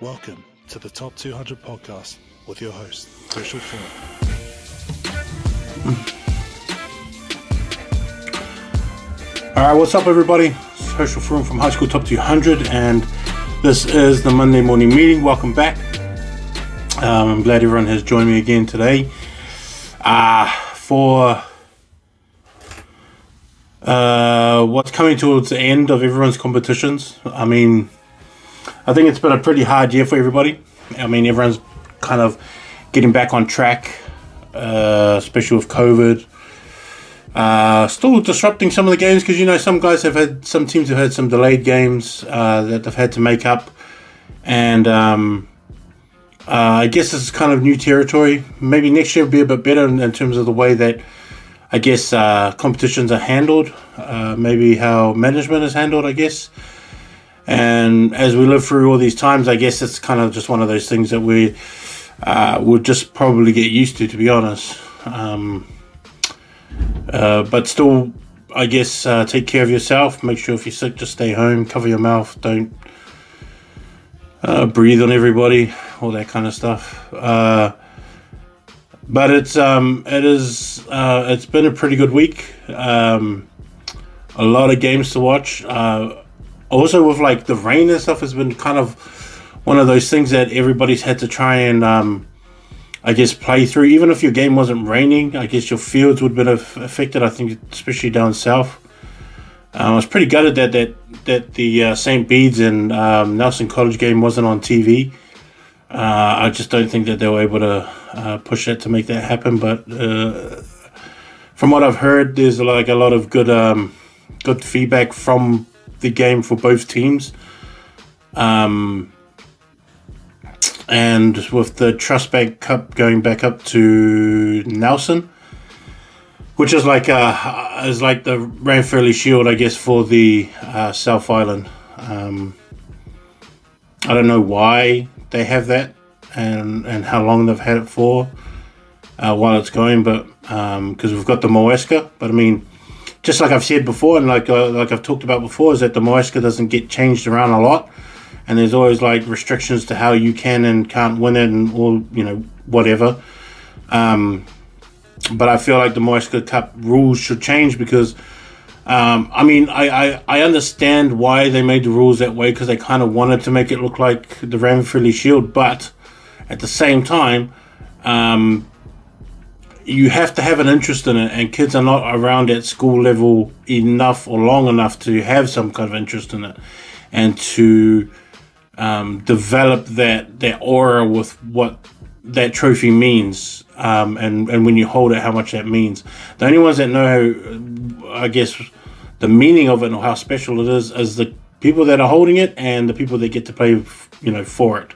Welcome to the Top 200 podcast with your host, Herschel Ford. Alright, what's up everybody? It's Herschel Froome from High School Top 200 and this is the Monday morning meeting. Welcome back. I'm glad everyone has joined me again today for what's coming towards the end of everyone's competitions. I think it's been a pretty hard year for everybody. Everyone's kind of getting back on track, especially with COVID. Still disrupting some of the games because, some teams have had some delayed games that they've had to make up. And I guess this is kind of new territory. Maybe next year will be a bit better in terms of the way that, I guess, competitions are handled. Maybe how management is handled, I guess. And as we live through all these times, I guess it's kind of just one of those things that we would just probably get used to be honest. But still, I guess, take care of yourself. Make sure if you're sick, just stay home, cover your mouth, don't breathe on everybody, all that kind of stuff. But it's been a pretty good week. A lot of games to watch. Also with like the rain and stuff has been kind of one of those things that everybody's had to try and I guess play through. Even if your game wasn't raining, I guess your fields would have been affected, I think, especially down south. I was pretty gutted that the St. Bede's and Nelson College game wasn't on TV. I just don't think that they were able to push that to make that happen. But from what I've heard, there's like a lot of good feedback from the game for both teams. And with the Trust Bank Cup going back up to Nelson, which is like the Ranfurly Shield, I guess, for the South Island. I don't know why they have that and how long they've had it for while it's going, but because we've got the Moesca. But just like I've said before, and like I've talked about before, is that the Moesca doesn't get changed around a lot. And there's always like restrictions to how you can and can't win it and all, whatever. But I feel like the Moesca Cup rules should change because, I understand why they made the rules that way because they kind of wanted to make it look like the Ranfurly Shield. But at the same time, you have to have an interest in it, and kids are not around at school level enough or long enough to have some kind of interest in it and to develop that aura with what that trophy means, and when you hold it, how much that means. The only ones that know how, I guess, the meaning of it and how special it is the people that are holding it and the people that get to play, for it,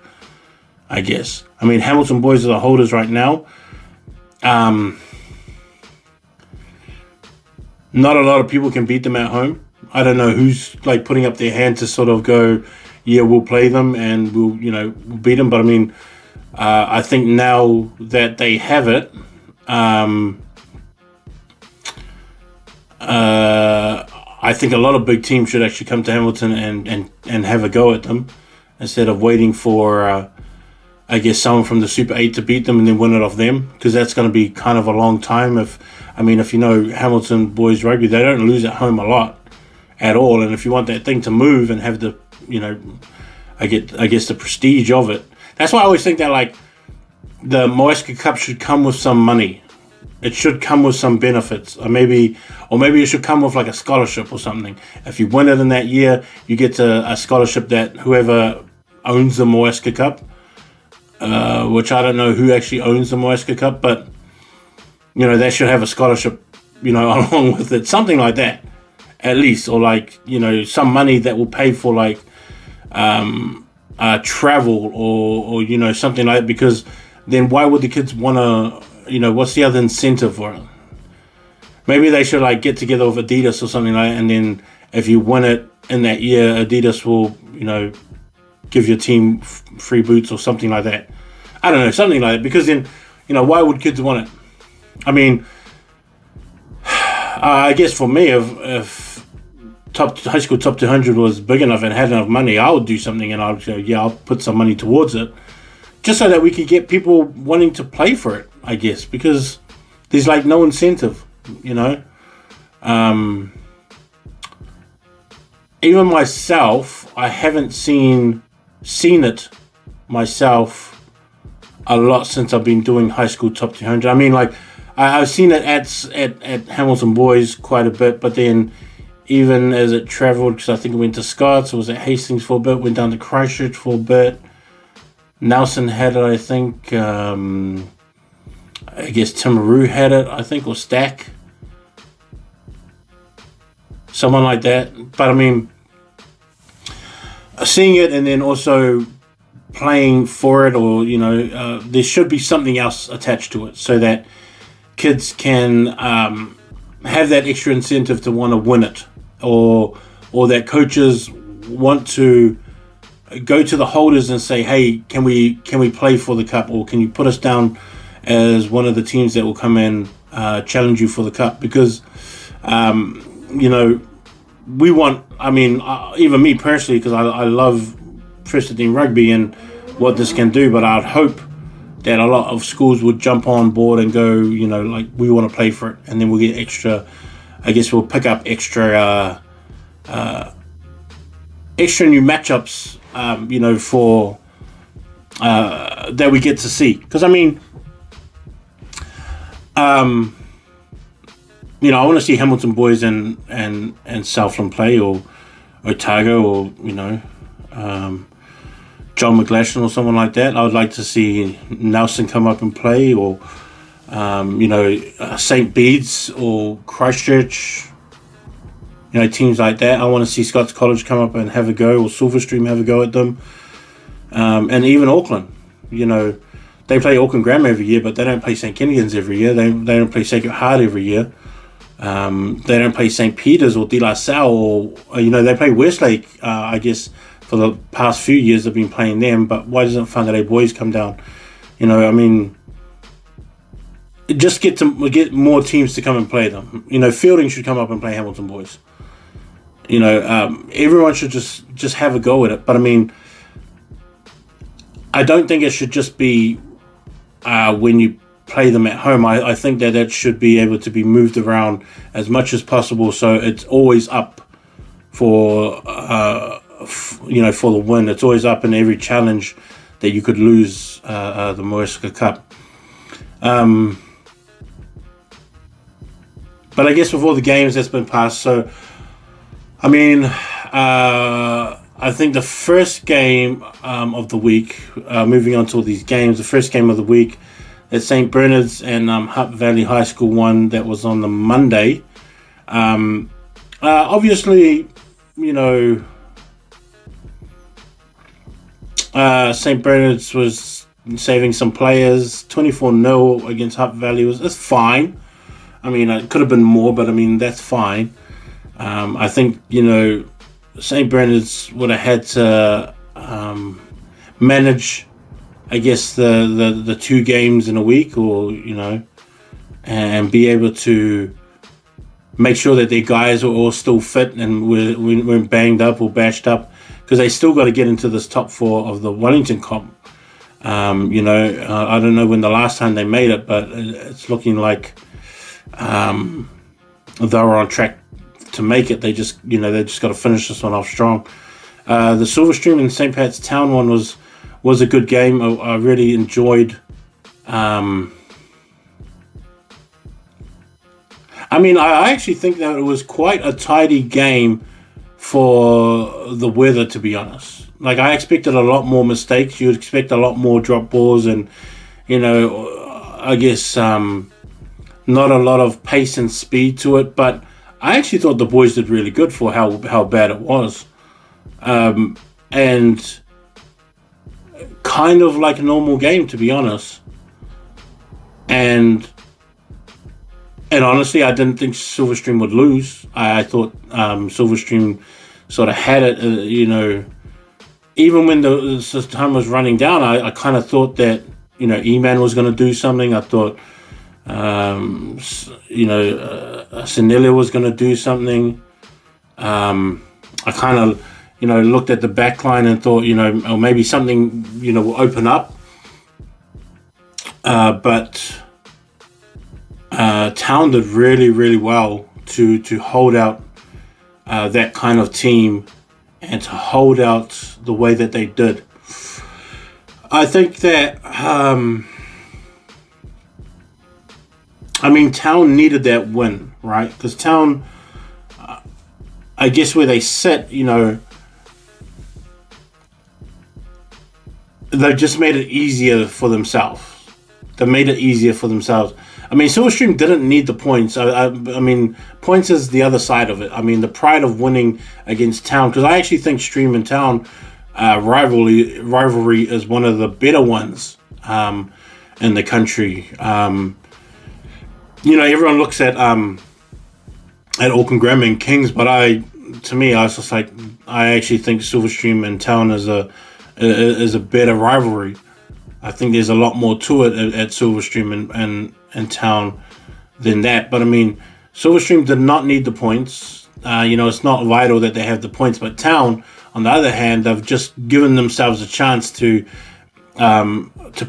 I guess. Hamilton boys are the holders right now. Not a lot of people can beat them at home. I don't know who's like putting up their hand to sort of go, yeah, we'll play them and we'll beat them. But I think now that they have it, I think a lot of big teams should actually come to Hamilton and have a go at them instead of waiting for I guess someone from the Super 8 to beat them and then win it off them, because that's going to be kind of a long time. If Hamilton boys rugby, they don't lose at home a lot at all. And if you want that thing to move and have the, I guess the prestige of it, that's why I always think that like the Moesca Cup should come with some money. It should come with some benefits, or maybe it should come with like a scholarship or something. If you win it in that year, you get a scholarship that whoever owns the Moesca Cup. Which I don't know who actually owns the Moesca Cup, but they should have a scholarship, along with it, something like that, at least, or like some money that will pay for like travel or something like that. Because then why would the kids want to, what's the other incentive for it? Maybe they should like get together with Adidas or something like that, and then if you win it in that year, Adidas will give your team free boots or something like that. I don't know, something like that. Because then, why would kids want it? I guess for me, if high school top 200 was big enough and had enough money, I would do something, and I'd go, yeah, I'll put some money towards it, just so that we could get people wanting to play for it, I guess, because there's like no incentive, you know. Even myself, I haven't seen it myself a lot since I've been doing high school top 200. I mean, like, I've seen it at Hamilton Boys quite a bit, but then even as it travelled, because I think it went to Scots, it was at Hastings for a bit, went down to Christchurch for a bit. Nelson had it, I think. I guess Timaru had it, I think, or Stack. Someone like that. But I mean, seeing it and then also playing for it, or, you know, there should be something else attached to it so that kids can have that extra incentive to want to win it, or that coaches want to go to the holders and say, hey, can we play for the cup, or can you put us down as one of the teams that will come and challenge you for the cup? Because you know, we want, I mean, even me personally, because I love first team rugby and what this can do, but I'd hope that a lot of schools would jump on board and go, you know, like, we want to play for it, and then we'll get extra, I guess we'll pick up extra new matchups, you know, for that we get to see. Because I mean, you know, I want to see Hamilton Boys and Southland play, or Otago, or, you know, John McGlashan or someone like that. I would like to see Nelson come up and play, or you know, St. Bede's or Christchurch, you know, teams like that. I want to see Scots College come up and have a go, or Silverstream have a go at them, and even Auckland. You know, they play Auckland Grammar every year, but they don't play St. Kentigern's every year. They don't play Sacred Heart every year. They don't play St. Peter's or De La Salle, or you know, they play Westlake. I guess for the past few years they've been playing them. But why doesn't Whangarei Boys come down? You know, I mean, just get more teams to come and play them. You know, Fielding should come up and play Hamilton Boys. You know, everyone should just have a go at it. But I mean, I don't think it should just be when you play them at home. I think that should be able to be moved around as much as possible, so it's always up for you know, for the win. It's always up in every challenge that you could lose the Moeska Cup. But I guess with all the games that's been passed, so I mean, I think the first game of the week, moving on to all these games, the first game of the week that St. Bernard's and Hutt Valley High School won, that was on the Monday. Obviously, you know, St. Bernard's was saving some players. 24-0 against Hutt Valley that's fine. I mean, it could have been more, but I mean, that's fine. I think, you know, St. Bernard's would have had to manage, I guess, the two games in a week, or, you know, and be able to make sure that their guys were all still fit and weren't banged up or bashed up, because they still got to get into this top four of the Wellington comp. You know, I don't know when the last time they made it, but it's looking like they were on track to make it. They just got to finish this one off strong. The Silverstream and St. Pat's Town one was a good game. I really enjoyed. I mean, I actually think that it was quite a tidy game for the weather, to be honest. Like, I expected a lot more mistakes. You would expect a lot more drop balls and, you know, I guess not a lot of pace and speed to it. But I actually thought the boys did really good for how bad it was. And kind of like a normal game, to be honest. And honestly, I didn't think Silverstream would lose. I thought Silverstream sort of had it, you know. Even when the time was running down, I kind of thought that, you know, E-Man was going to do something. I thought, you know, Sinelia was going to do something. I kind of, looked at the back line and thought, or maybe something, will open up. But Town did really, really well to hold out that kind of team and to hold out the way that they did. I think that, Town needed that win, right? Because Town, I guess where they sit, they've just made it easier for themselves. They made it easier for themselves. Silverstream didn't need the points. Points is the other side of it. The pride of winning against Town, because I actually think Stream and Town rivalry is one of the better ones in the country. Everyone looks at Auckland Grammar and Kings, but I was just like, I actually think Silverstream and Town is a better rivalry. I think there's a lot more to it at Silverstream and Town than that. But Silverstream did not need the points. It's not vital that they have the points. But Town, on the other hand, they've just given themselves a chance to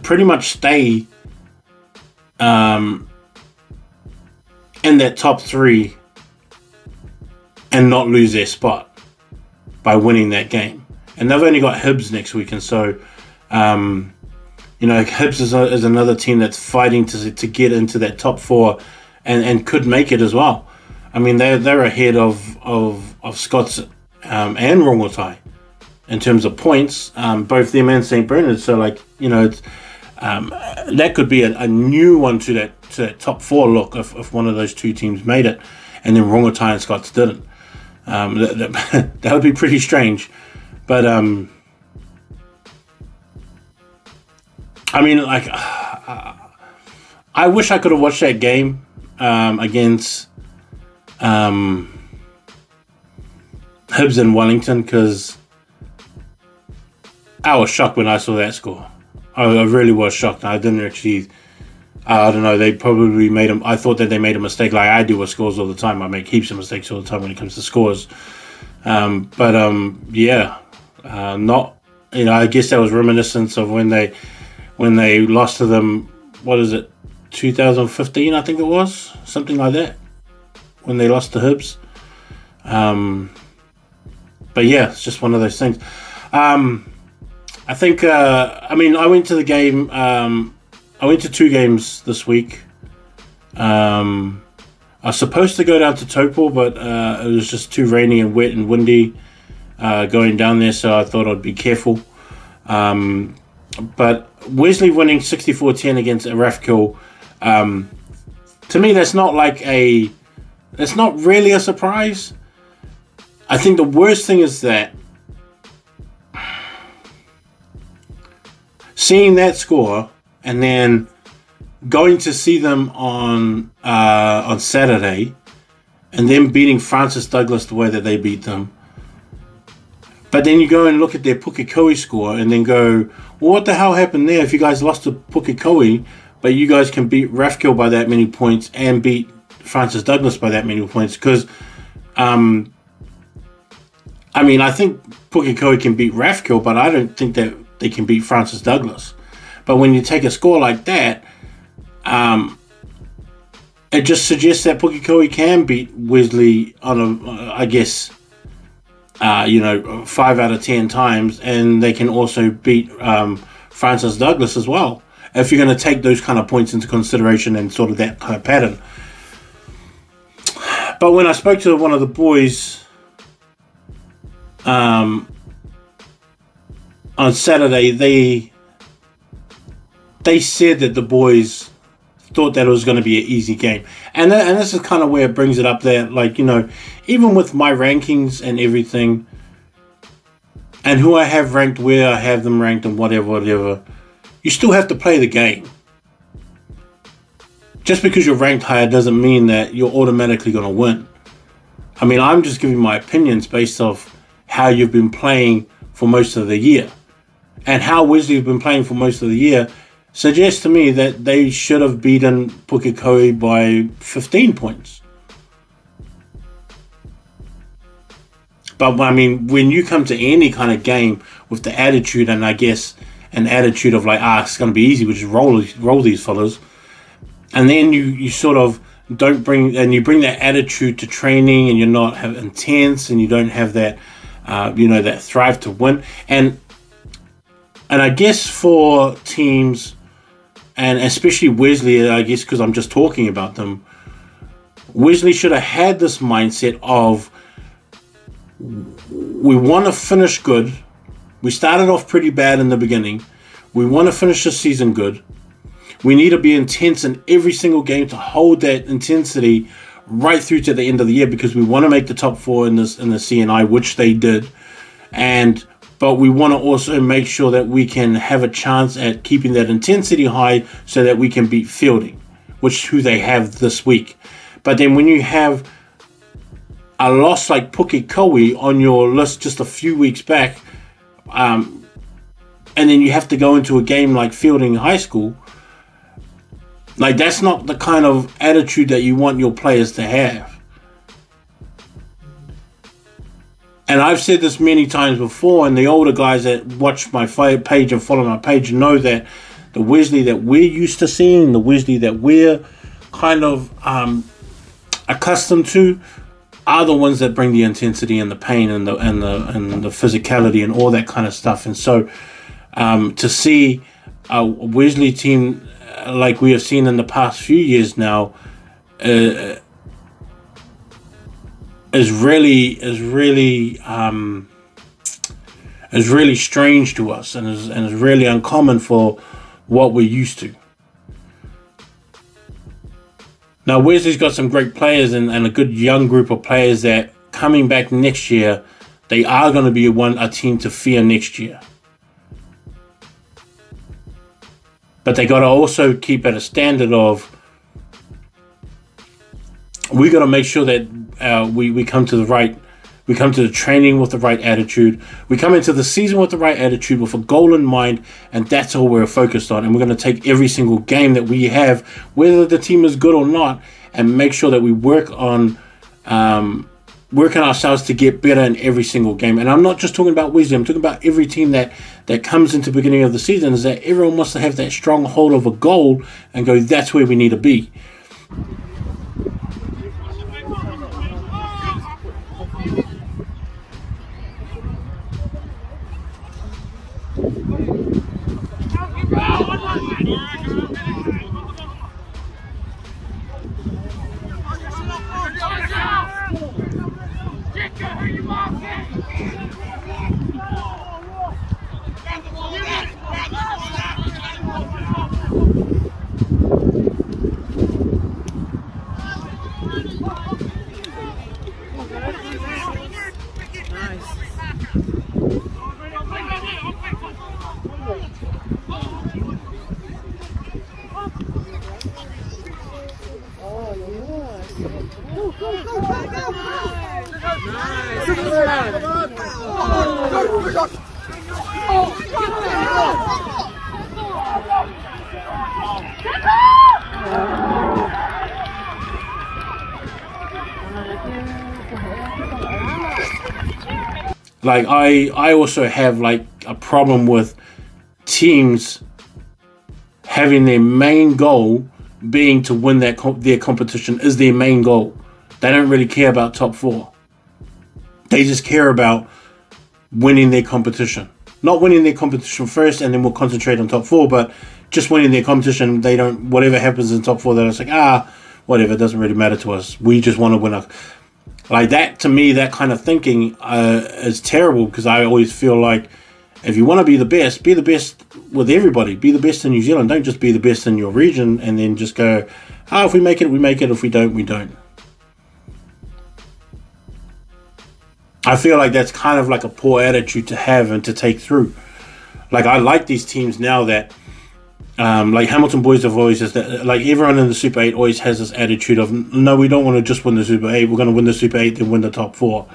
pretty much stay in that top 3 and not lose their spot by winning that game. And they've only got Hibs next week, and so Hibs is another team that's fighting to get into that top 4 and could make it as well. They're ahead of Scots and Rongotai in terms of points, both them and St. Bernard. So it's that could be a new one to that top 4 look if one of those two teams made it, and then Rongotai and Scots didn't. That would be pretty strange, but I wish I could have watched that game against Hibs and Wellington, because I was shocked when I saw that score. I really was shocked. I didn't actually. I don't know. They probably made them. I thought that they made a mistake, like I do with scores all the time. I make heaps of mistakes all the time when it comes to scores. Yeah. Not. I guess that was reminiscence of when they lost to them. What is it? 2015, I think it was, something like that, when they lost to Hibs. But yeah, it's just one of those things. I think. I went to the game. I went to 2 games this week. I was supposed to go down to Taupo, but it was just too rainy and wet and windy going down there, so I thought I'd be careful. But Wesley winning 64-10 against Rathkill, to me, that's not really a surprise. I think the worst thing is that seeing that score and then going to see them on Saturday, and then beating Francis Douglas the way that they beat them. But then you go and look at their Pukekohe score and then go, well, what the hell happened there? If you guys lost to Pukekohe, but you guys can beat Rathkill by that many points and beat Francis Douglas by that many points. Because, I think Pukekohe can beat Rathkill, but I don't think that they can beat Francis Douglas. But when you take a score like that, it just suggests that Pukekohe can beat Wesley on I guess, 5 out of 10 times, and they can also beat Francis Douglas as well, if you're going to take those kind of points into consideration and sort of that kind of pattern. But when I spoke to one of the boys on Saturday, they said that the boys thought that it was going to be an easy game. And this is kind of where it brings it up there. Even with my rankings and everything, and who I have ranked, where I have them ranked, and whatever, you still have to play the game. Just because you're ranked higher doesn't mean that you're automatically going to win. I'm just giving my opinions based off how you've been playing for most of the year. And how Wesley have been playing for most of the year suggests to me that they should have beaten Pukekohe by 15 points. But I mean, when you come to any kind of game with the attitude, and I guess an attitude of like, it's going to be easy, we just roll these fellas, and then you sort of don't bring, and you bring that attitude to training, and you're not intense, and you don't have that, that thrive to win, and I guess for teams, and especially Wesley, I guess because I'm just talking about them, Wesley should have had this mindset of, we want to finish good. We started off pretty bad in the beginning. We want to finish the season good. We need to be intense in every single game to hold that intensity right through to the end of the year, because we want to make the top 4 in the CNI, which they did. But we want to also make sure that we can have a chance at keeping that intensity high so that we can beat Fielding, who they have this week. But then when you have a loss like Pukekohe on your list just a few weeks back, and then you have to go into a game like Fielding High School, like that's not the kind of attitude that you want your players to have. And I've said this many times before, and the older guys that watch my page and follow my page know that the Wesley that we're used to seeing, the Wesley that we're kind of accustomed to, are the ones that bring the intensity and the pain and the physicality and all that kind of stuff. And so to see a Wesley team like we have seen in the past few years now is really strange to us, and is really uncommon for what we're used to. Now, Wesley's got some great players and a good young group of players that coming back next year, they are going to be a team to fear next year. But they got to also keep at a standard of, we got to make sure that we come to the training with the right attitude. We come into the season with the right attitude, with a goal in mind, and that's all we're focused on. And we're going to take every single game that we have, whether the team is good or not, and make sure that we work on ourselves to get better in every single game. And I'm not just talking about Wesley, I'm talking about every team that comes into the beginning of the season, is that everyone wants to have that strong hold of a goal and go, that's where we need to be. Like I also have like a problem with teams having their main goal being to win their competition is their main goal. They don't really care about top 4. They just care about winning their competition. Not winning their competition first and then we'll concentrate on top 4, but just winning their competition. They don't, whatever happens in top 4, they're just like, whatever, it doesn't really matter to us. We just want to win like that. To me, that kind of thinking is terrible, because I always feel like if you want to be the best with everybody. Be the best in New Zealand. Don't just be the best in your region and then just go, if we make it, we make it. If we don't, we don't. I feel like that's kind of like a poor attitude to have and to take through. Like, I like these teams now that, like Hamilton boys have always has that, like everyone in the Super 8 always has this attitude of, no, we don't want to just win the Super 8. We're going to win the Super 8, then win the top 4.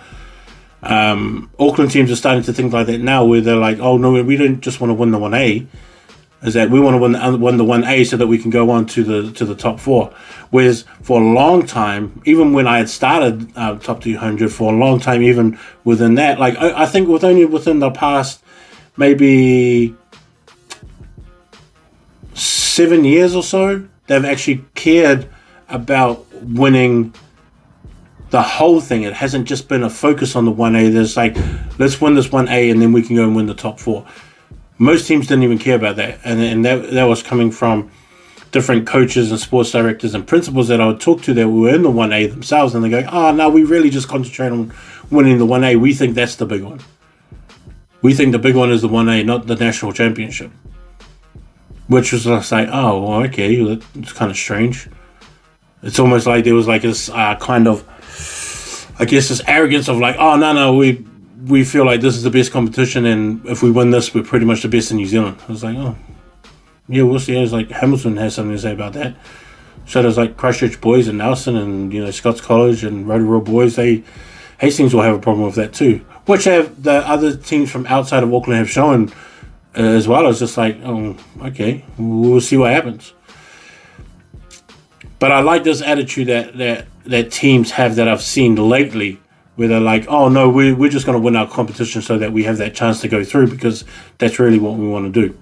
Auckland teams are starting to think like that now, where they're like, oh no, we don't just want to win the 1A. is that we want to win the 1A so that we can go on to the top 4. Whereas for a long time, even when I had started top 200, for a long time, even within that, like I think within the past maybe 7 years or so, they've actually cared about winning the whole thing. It hasn't just been a focus on the 1A. There's like, let's win this 1A and then we can go and win the top 4. Most teams didn't even care about that, and that was coming from different coaches and sports directors and principals that I would talk to that were in the 1A themselves, and they go, "Oh, no, we really just concentrate on winning the 1A. We think that's the big one. We think the big one is the 1A, not the national championship." Which was just like, oh, well, okay, it's kind of strange. It's almost like there was like this kind of, I guess, this arrogance of like, oh, no, we feel like this is the best competition, and if we win this, we're pretty much the best in New Zealand. I was like, oh, yeah, we'll see. It was like Hamilton has something to say about that. So there's like Christchurch boys and Nelson and Scots College and Rotorua boys. Hastings will have a problem with that too, which have the other teams from outside of Auckland have shown as well. It's just like, oh, okay, we'll see what happens. But I like this attitude that teams have that I've seen lately, where they're like, oh, no, we're just going to win our competition so that we have that chance to go through, because that's really what we want to do.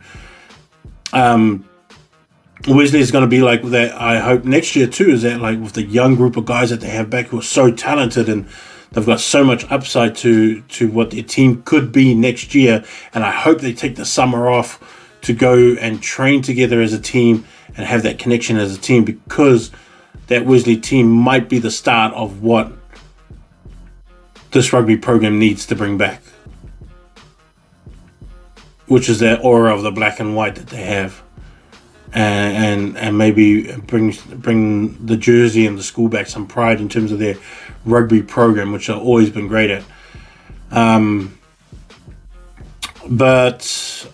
Wesley's going to be like that, I hope, next year too, is that like with the young group of guys that they have back who are so talented and they've got so much upside to what their team could be next year. And I hope they take the summer off to go and train together as a team and have that connection as a team, because that Wesley team might be the start of what this rugby program needs to bring back, which is that aura of the black and white that they have, and maybe bring the jersey and the school back some pride in terms of their rugby program, which I've always been great at. But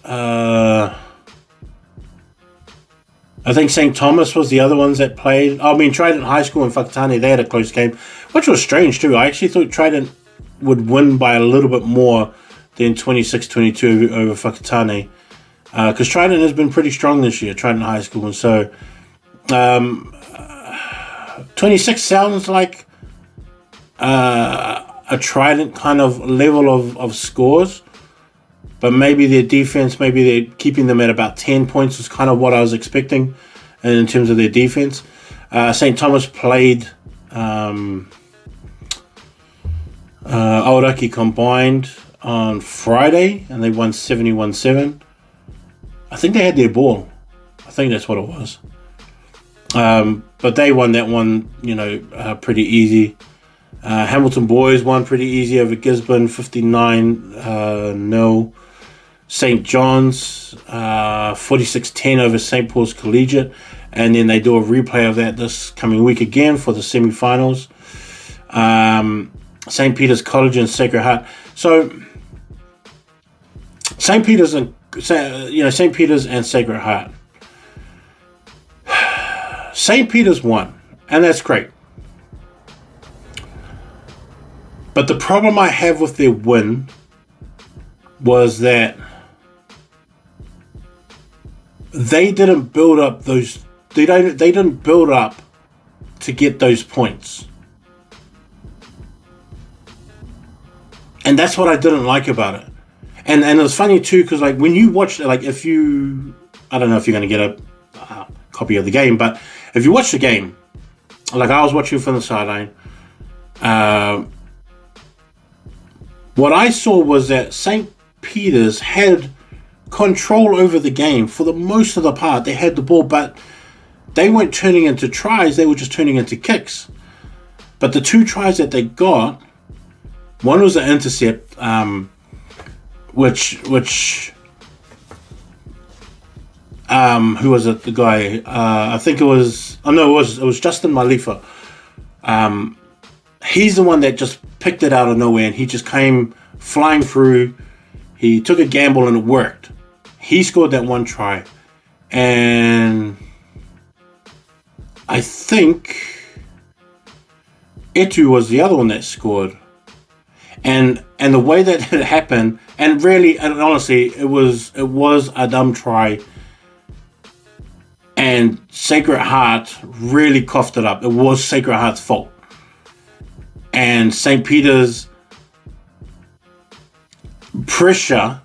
I think St. Thomas was the other ones that played. I mean, Trident High School and Whakatane, they had a close game, which was strange too. I actually thought Trident would win by a little bit more than 26-22 over Whakatane, because Trident has been pretty strong this year, Trident High School, and so 26 sounds like a Trident kind of level of scores, but maybe their defense, maybe they're keeping them at about 10 points is kind of what I was expecting in terms of their defense. St. Thomas played Aoraki combined on Friday, and they won 71-7. I think they had their ball. I think that's what it was. But they won that one, pretty easy. Hamilton boys won pretty easy over Gisborne, 59-0. St. John's, 46-10 over St. Paul's Collegiate. And then they do a replay of that this coming week again for the semi-finals. St. Peter's College and Sacred Heart. So St. Peter's and Sacred Heart. St. Peter's won, and that's great. But the problem I have with their win was that they didn't build up those. They didn't build up to get those points. And that's what I didn't like about it. And it was funny too, because like when you watch, like if you, I don't know if you're going to get a copy of the game, but if you watch the game, like I was watching from the sideline, what I saw was that St. Peter's had control over the game for the most of the part. They had the ball, but they weren't turning into tries, they were just turning into kicks. But the 2 tries that they got, one was an intercept, which who was it? The guy? I think it was. Oh no, it was Justin Malifa. He's the one that just picked it out of nowhere, and he just came flying through. He took a gamble, and it worked. He scored that 1 try, and I think Etu was the other one that scored. And the way that it happened, and really and honestly, it was a dumb try And Sacred Heart really coughed it up. It was Sacred Heart's fault. And St. Peter's pressure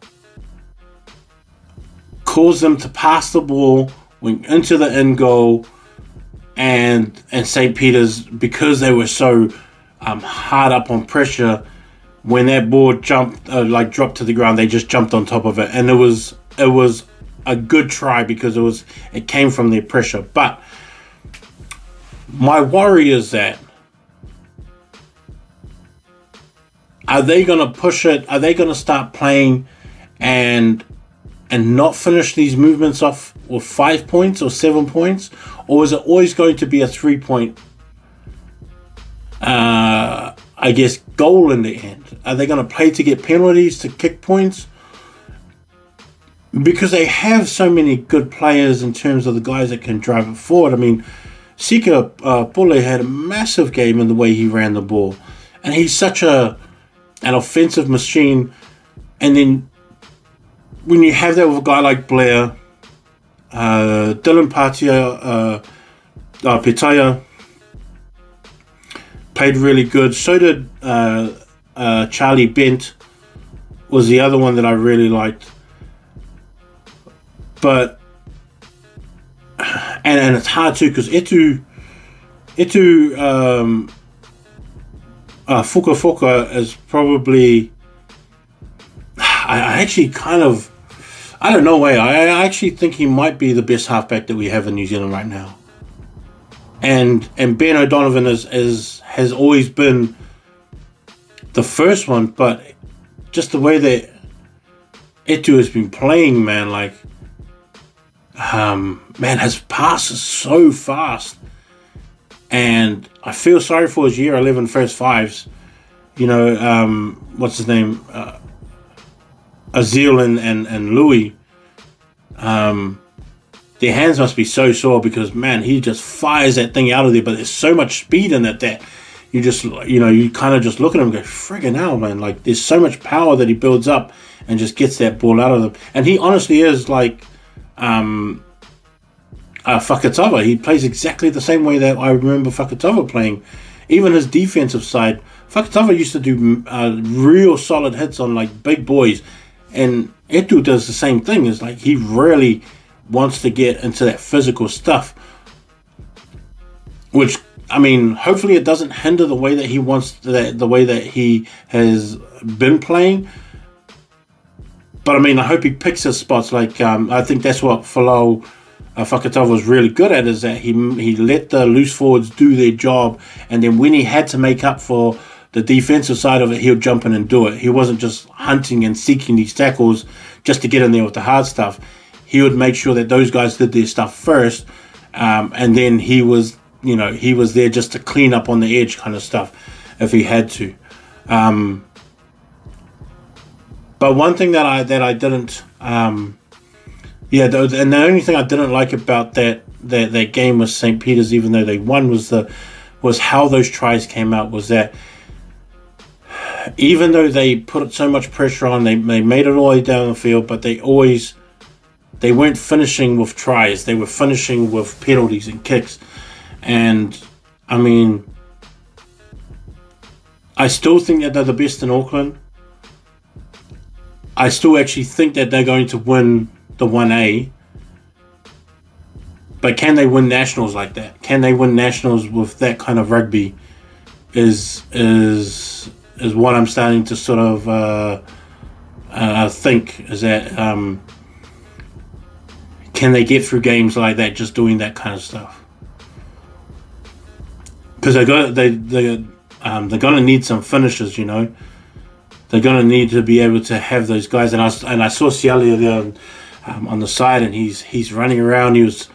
caused them to pass the ball, went into the end goal, and St. Peter's, because they were so hard up on pressure, when that ball dropped to the ground, they just jumped on top of it, and it was a good try because it came from their pressure. But my worry is that, are they going to push it? Are they going to start playing and not finish these movements off with 5 points or 7 points? Or is it always going to be a 3-point, goal in the end? Are they going to play to get penalties, to kick points? Because they have so many good players in terms of the guys that can drive it forward. I mean, Sika Pule had a massive game in the way he ran the ball. And he's such an offensive machine. And then when you have that with a guy like Blair, Dylan Petaya played really good. So did Charlie Bent, was the other one that I really liked. But and it's hard too, because Etu Fuka is probably, I actually kind of, I don't know, I actually think he might be the best halfback that we have in New Zealand right now. And Ben O'Donovan has always been the first one, but just the way that Etu has been playing, man, like, his passes so fast, and I feel sorry for his year 11 first fives. You know, what's his name, Zealand and Louis. Their hands must be so sore, because man, he just fires that thing out of there. But there's so much speed in it that you just, you kind of just look at him and go, friggin' hell, man! Like, there's so much power that he builds up and just gets that ball out of them. And he honestly is like Fakatava. He plays exactly the same way that I remember Fakatava playing. Even his defensive side, Fakatava used to do real solid hits on like big boys, and Etu does the same thing. It's like he really wants to get into that physical stuff, which, I mean, hopefully it doesn't hinder the way that he wants, the way that he has been playing. But I mean, I hope he picks his spots. Like, I think that's what Falau Fakatava was really good at, is that he let the loose forwards do their job, and then when he had to make up for the defensive side of it, he'll jump in and do it. He wasn't just hunting and seeking these tackles just to get in there with the hard stuff. He would make sure that those guys did their stuff first, and then he was there just to clean up on the edge kind of stuff if he had to. But one thing that I didn't, and the only thing I didn't like about that game with St. Peter's, even though they won, was how those tries came out. Was that even though they put so much pressure on, they made it all the way down the field, but they weren't finishing with tries. They were finishing with penalties and kicks. And I mean, I still think that they're the best in Auckland. I still actually think that they're going to win the 1A. But can they win nationals like that? Can they win nationals with that kind of rugby? Is what I'm starting to sort of think, is that can they get through games like that just doing that kind of stuff? Because they're going to need some finishes, you know. They're going to need to be able to have those guys. And I saw Cialia there on the side, and he's running around. He was,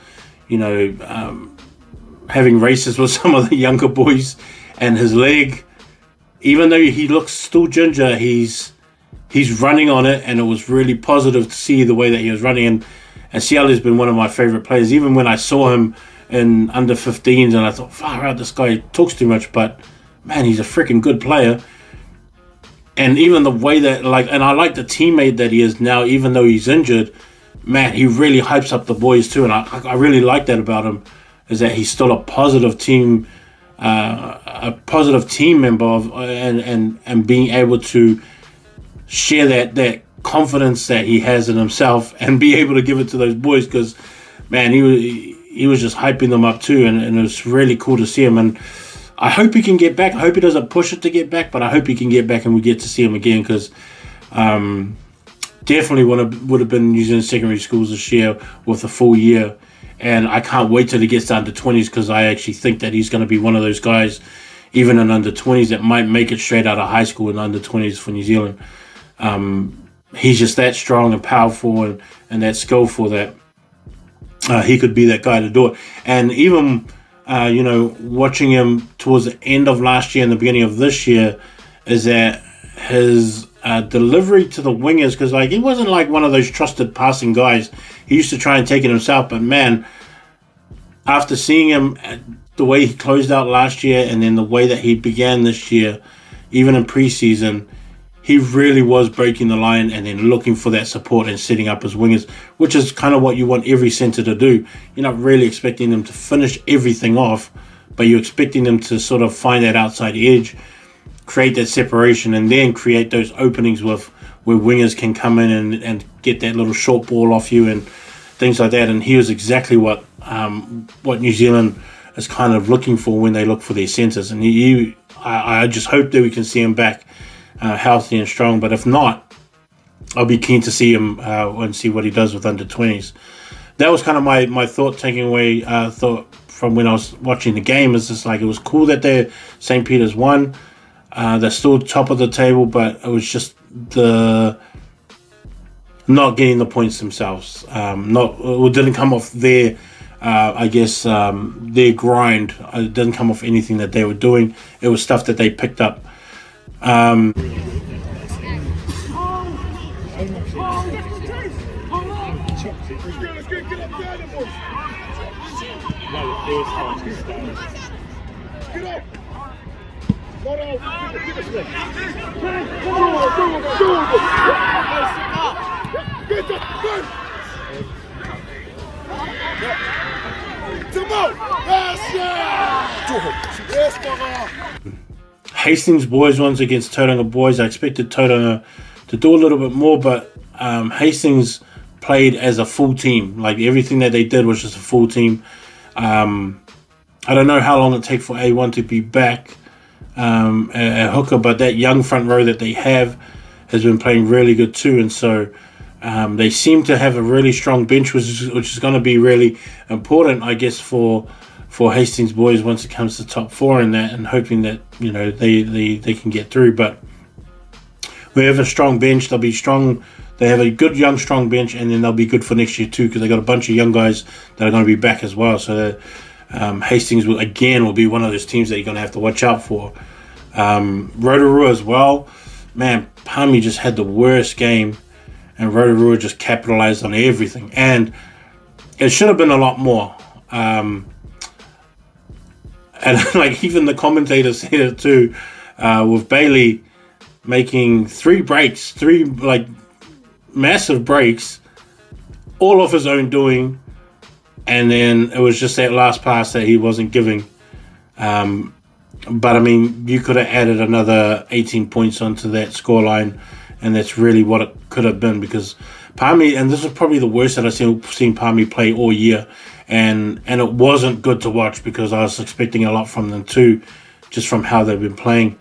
having races with some of the younger boys, and his leg, even though he looks still ginger, he's running on it, and it was really positive to see the way that he was running. And Cialia's been one of my favorite players. Even when I saw him in under 15s, and I thought, far out, this guy talks too much, but man, he's a freaking good player. And even the way that, and I like the teammate that he is now, even though he's injured, man, he really hypes up the boys too, and I really like that about him, is that he's still a positive team member of, and being able to share that confidence that he has in himself and be able to give it to those boys, because man, he was just hyping them up too, and it was really cool to see him. And I hope he can get back. I hope he doesn't push it to get back, but I hope he can get back and we get to see him again, because definitely would have been New Zealand secondary schools this year with a full year. And I can't wait till he gets to under 20s, because I actually think that he's going to be one of those guys, even in under 20s, that might make it straight out of high school in under 20s for New Zealand. He's just that strong and powerful and that skillful that he could be that guy to do it. And even, watching him towards the end of last year and the beginning of this year, is that his delivery to the wingers, because he wasn't like one of those trusted passing guys. He used to try and take it himself, but man, after seeing him, the way he closed out last year and then the way that he began this year, even in preseason, he really was breaking the line and then looking for that support and setting up his wingers, which is kind of what you want every centre to do. You're not really expecting them to finish everything off, but you're expecting them to sort of find that outside edge, create that separation, and then create those openings where wingers can come in and get that little short ball off you and things like that. And he was exactly what New Zealand is kind of looking for when they look for their centres. And I just hope that we can see him back healthy and strong. But if not, I'll be keen to see him and see what he does with under 20s. That was kind of my thought, taking away thought from when I was watching the game. Is just it was cool that St. Peter's won. They're still top of the table, but it was just the not getting the points themselves. It didn't come off their, their grind. It didn't come off anything that they were doing. It was stuff that they picked up. Hastings boys ones against Tauranga boys. I expected Tauranga to do a little bit more, but Hastings played as a full team. Everything that they did was just a full team. I don't know how long it takes for A1 to be back at hooker, but that young front row that they have has been playing really good too, and so they seem to have a really strong bench, which is going to be really important, I guess, for Hastings boys once it comes to top four and that, and hoping that they can get through. But we have a strong bench. They'll be strong. They have a good young strong bench, and then they'll be good for next year too, because they got a bunch of young guys that are going to be back as well. So Hastings will be one of those teams that you're going to have to watch out for. Rotorua as well. Man, Palmy just had the worst game, and Rotorua just capitalized on everything, and it should have been a lot more. And even the commentator said it too, with Bailey making three massive breaks, all of his own doing, and then it was just that last pass that he wasn't giving. But I mean, you could have added another 18 points onto that scoreline, and that's really what it could have been, because Palmy, and this is probably the worst that I've seen Palmy play all year, and it wasn't good to watch, because I was expecting a lot from them too, just from how they've been playing.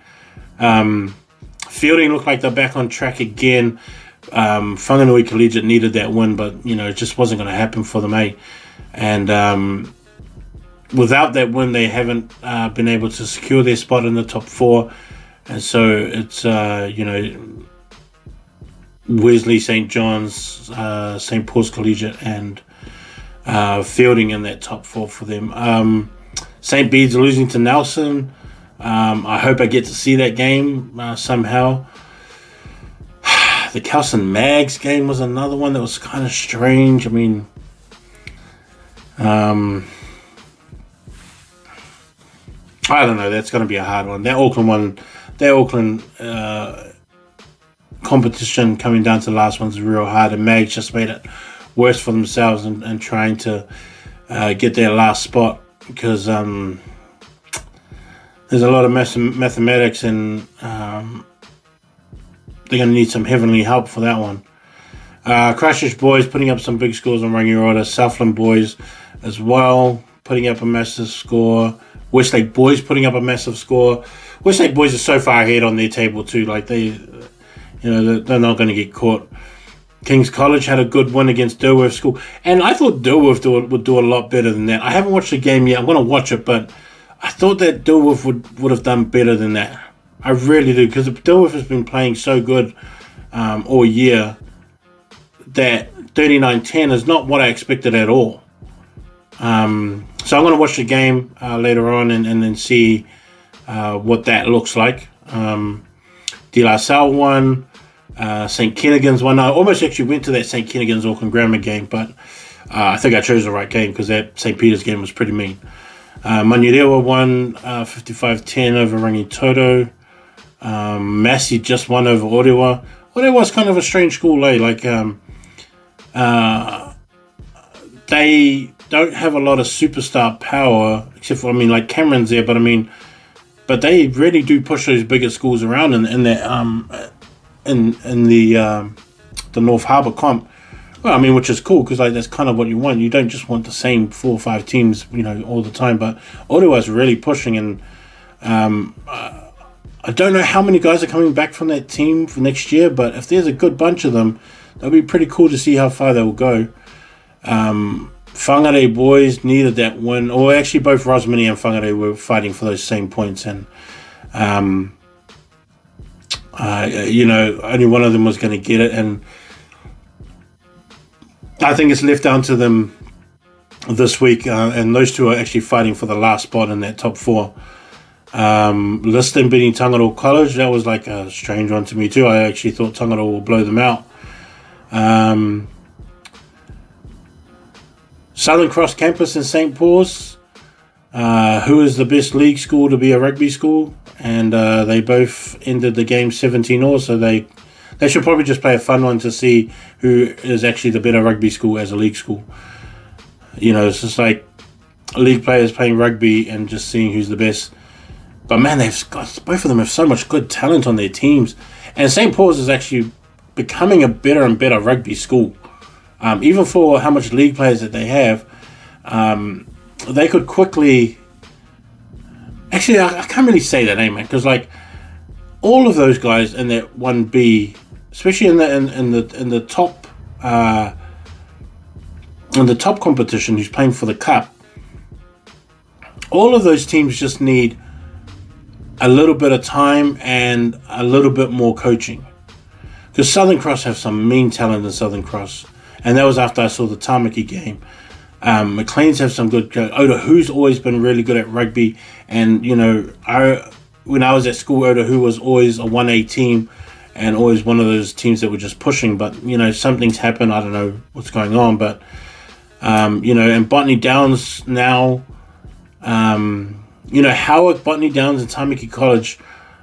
Fielding looked like they're back on track again. Whanganui Collegiate needed that win, but it just wasn't going to happen for them, eh? And without that win, they haven't been able to secure their spot in the top four, and so it's Wesley, St. John's, St. Paul's Collegiate, and Fielding in that top four for them. St. Bede's losing to Nelson. I hope I get to see that game somehow. The Kelson Mags game was another one that was kind of strange. I mean, I don't know. That's going to be a hard one. That Auckland competition coming down to the last one's real hard, and Mags just made it worse for themselves and trying to get their last spot, because there's a lot of mathematics, and they're going to need some heavenly help for that one. Christchurch boys putting up some big scores on Rangiora. Southland boys as well putting up a massive score. Westlake boys putting up a massive score. Westlake boys are so far ahead on their table too. Like they're not going to get caught. King's College had a good win against Dilworth School, and I thought Dilworth would do a lot better than that. I haven't watched the game yet. I'm going to watch it, but I thought that Dilworth would have done better than that. I really do, because Dilworth has been playing so good all year that 39-10 is not what I expected at all. So I'm going to watch the game later on and then see what that looks like. De La Salle won. St. Kennigan's won. I almost actually went to that St. Kennigan's Auckland Grammar game, but I think I chose the right game because that St. Peter's game was pretty mean. Manurewa won 55-10 over Rangitoto. Massey just won over Orewa. Orewa's kind of a strange school, eh? Like, they don't have a lot of superstar power, except for, like Cameron's there, but they really do push those bigger schools around in that in the North Harbour comp. Well, which is cool, because that's kind of what you want. You don't just want the same 4 or 5 teams, all the time. But Orewa's really pushing, and I don't know how many guys are coming back from that team for next year, but if there's a good bunch of them, that'll be pretty cool to see how far they will go. Whangarei boys needed that win, or actually both Rosmini and Whangarei were fighting for those same points, and only one of them was going to get it, and I think it's left down to them this week, and those two are actually fighting for the last spot in that top 4. Liston beating Tangaroa College, that was like a strange one to me too. I actually thought Tangaroa will blow them out. Southern Cross Campus in St. Paul's, who is the best league school to be a rugby school, and they both ended the game 17-all, so they should probably just play a fun one to see who is actually the better rugby school as a league school. It's just like league players playing rugby and just seeing who's the best. But man, both of them have so much good talent on their teams, and St. Paul's is actually becoming a better and better rugby school. Even for how much league players that they have, they could quickly. Actually, I can't really say that, man, because all of those guys in that 1B, especially in the top competition, who's playing for the cup, all of those teams just need a little bit of time and a little bit more coaching. Because Southern Cross have some mean talent in Southern Cross. And that was after I saw the Tamaki game. McLean's have some good... Otahu's always been really good at rugby. And, when I was at school, Otahu was always a 1A team and always one of those teams that were just pushing. But, something's happened. I don't know what's going on. But, and Botany Downs now... Howard, Botany Downs, and Tamaki College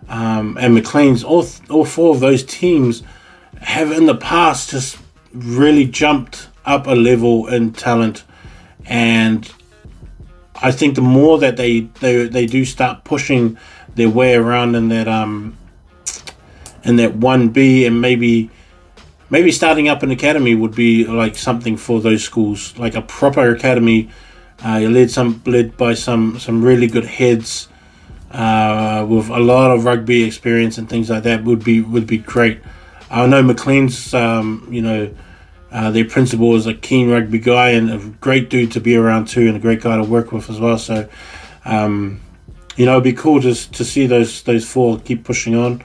and McLean's, all 4 of those teams have in the past just really jumped up a level in talent, and I think the more that they do start pushing their way around in that 1B, and maybe starting up an academy would be like something for those schools, like a proper academy, led by some really good heads with a lot of rugby experience and things like that would be great. I know McLean's, their principal is a keen rugby guy and a great dude to be around too, and a great guy to work with as well. So, it'd be cool to see those 4 keep pushing on.